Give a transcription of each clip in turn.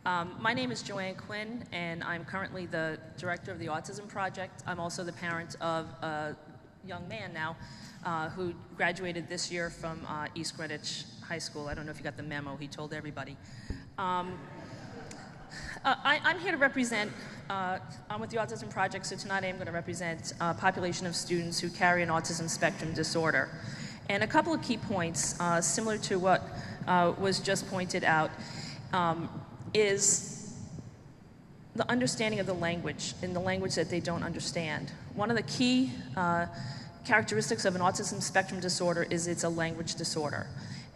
My name is Joanne Quinn, and I'm currently the director of the Autism Project. I'm also the parent of a young man now who graduated this year from East Greenwich High School. I don't know if you got the memo. He told everybody. I'm here to represent, I'm with the Autism Project, so tonight I'm going to represent a population of students who carry an autism spectrum disorder. And a couple of key points, similar to what was just pointed out, is the understanding of the language, in the language that they don't understand. One of the key characteristics of an autism spectrum disorder is it's a language disorder.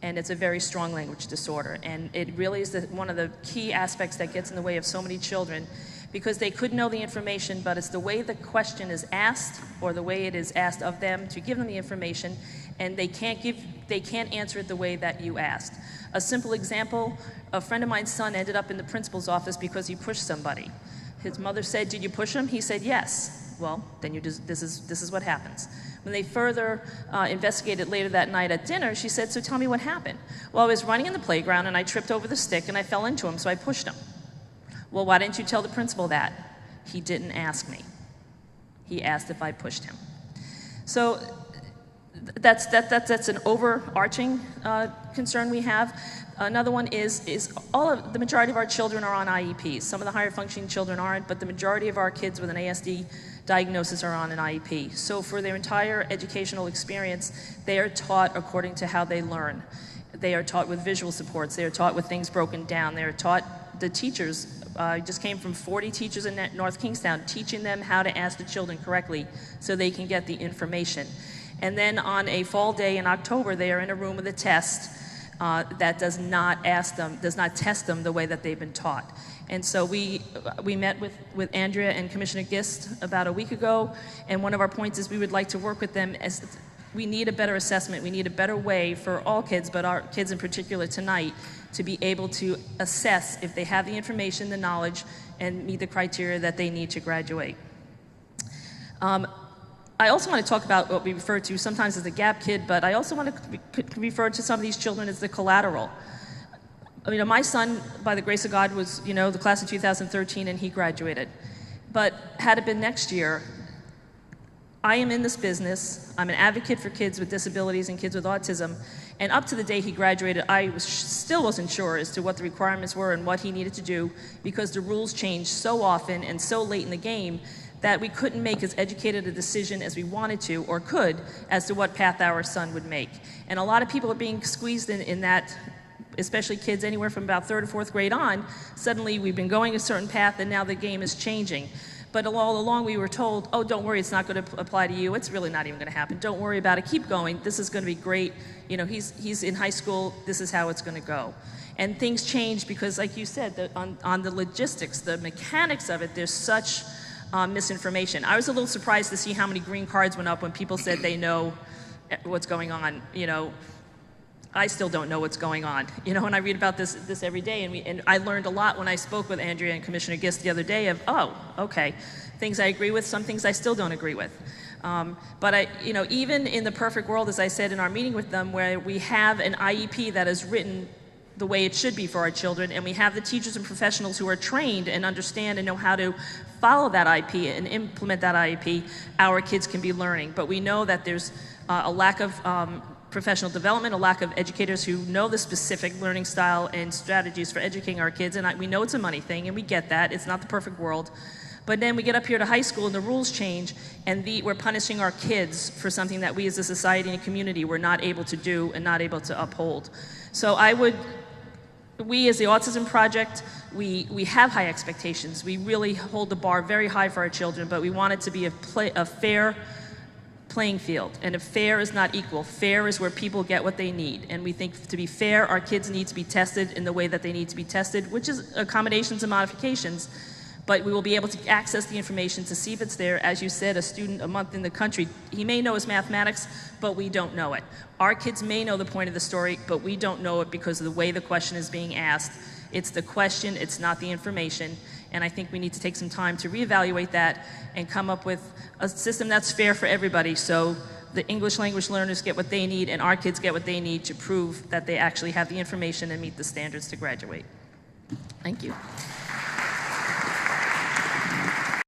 And it's a very strong language disorder. And it really is one of the key aspects that gets in the way of so many children, because they could know the information, but it's the way the question is asked or the way it is asked of them to give them the information, and they can't answer it the way that you asked. A simple example, a friend of mine's son ended up in the principal's office because he pushed somebody. His mother said, "Did you push him?" He said, "Yes." Well, then this is what happens. When they further investigated later that night at dinner, she said, "So tell me what happened." "Well, I was running in the playground and I tripped over the stick and I fell into him, so I pushed him." "Well, why didn't you tell the principal that?" "He didn't ask me. He asked if I pushed him." So that's an overarching concern we have. Another one is the majority of our children are on IEPs. Some of the higher functioning children aren't, but the majority of our kids with an ASD diagnosis are on an IEP. So for their entire educational experience, they are taught according to how they learn. They are taught with visual supports. They are taught with things broken down. They are taught, the teachers, I just came from 40 teachers in North Kingstown, teaching them how to ask the children correctly so they can get the information. And then on a fall day in October, they are in a room with a test that does not test them the way that they've been taught. And so we met with Andrea and Commissioner Gist about a week ago, and one of our points is we would like to work with them as we need a better assessment. We need a better way for all kids, but our kids in particular tonight, to be able to assess if they have the information, the knowledge, and meet the criteria that they need to graduate. I also want to talk about what we refer to sometimes as the gap kid, but I also want to refer to some of these children as the collateral. I mean, my son, by the grace of God, was, the class of 2013, and he graduated. But had it been next year, I am in this business. I'm an advocate for kids with disabilities and kids with autism, and up to the day he graduated, I still wasn't sure as to what the requirements were and what he needed to do, because the rules changed so often and so late in the game that we couldn't make as educated a decision as we wanted to or could as to what path our son would make. And a lot of people are being squeezed in that, especially kids anywhere from about 3rd or 4th grade on. Suddenly we've been going a certain path and now the game is changing. But all along we were told, "Oh, don't worry, it's not going to apply to you. It's really not even going to happen. Don't worry about it. Keep going. This is going to be great. He's in high school. This is how it's going to go." And things change because, like you said, on the logistics, the mechanics of it, there's such misinformation. I was a little surprised to see how many green cards went up when people said they know what's going on. I still don't know what's going on. And I read about this every day, and I learned a lot when I spoke with Andrea and Commissioner Gist the other day of, oh, okay, things I agree with, some things I still don't agree with. But even in the perfect world, as I said in our meeting with them, where we have an IEP that is written the way it should be for our children, and we have the teachers and professionals who are trained and understand and know how to follow that IEP and implement that IEP, our kids can be learning. But we know that there's a lack of professional development, a lack of educators who know the specific learning style and strategies for educating our kids, and we know it's a money thing, and we get that. It's not the perfect world. But then we get up here to high school and the rules change, and we're punishing our kids for something that we as a society and a community were not able to do and not able to uphold. So we as the Autism Project, we have high expectations. We really hold the bar very high for our children, but we want it to be a fair playing field. And if fair is not equal, fair is where people get what they need. And we think, to be fair, our kids need to be tested in the way that they need to be tested, which is accommodations and modifications. But we will be able to access the information to see if it's there. As you said, a student a month in the country, he may know his mathematics, but we don't know it. Our kids may know the point of the story, but we don't know it because of the way the question is being asked. It's the question, it's not the information. And I think we need to take some time to reevaluate that and come up with a system that's fair for everybody, so the English language learners get what they need and our kids get what they need to prove that they actually have the information and meet the standards to graduate. Thank you.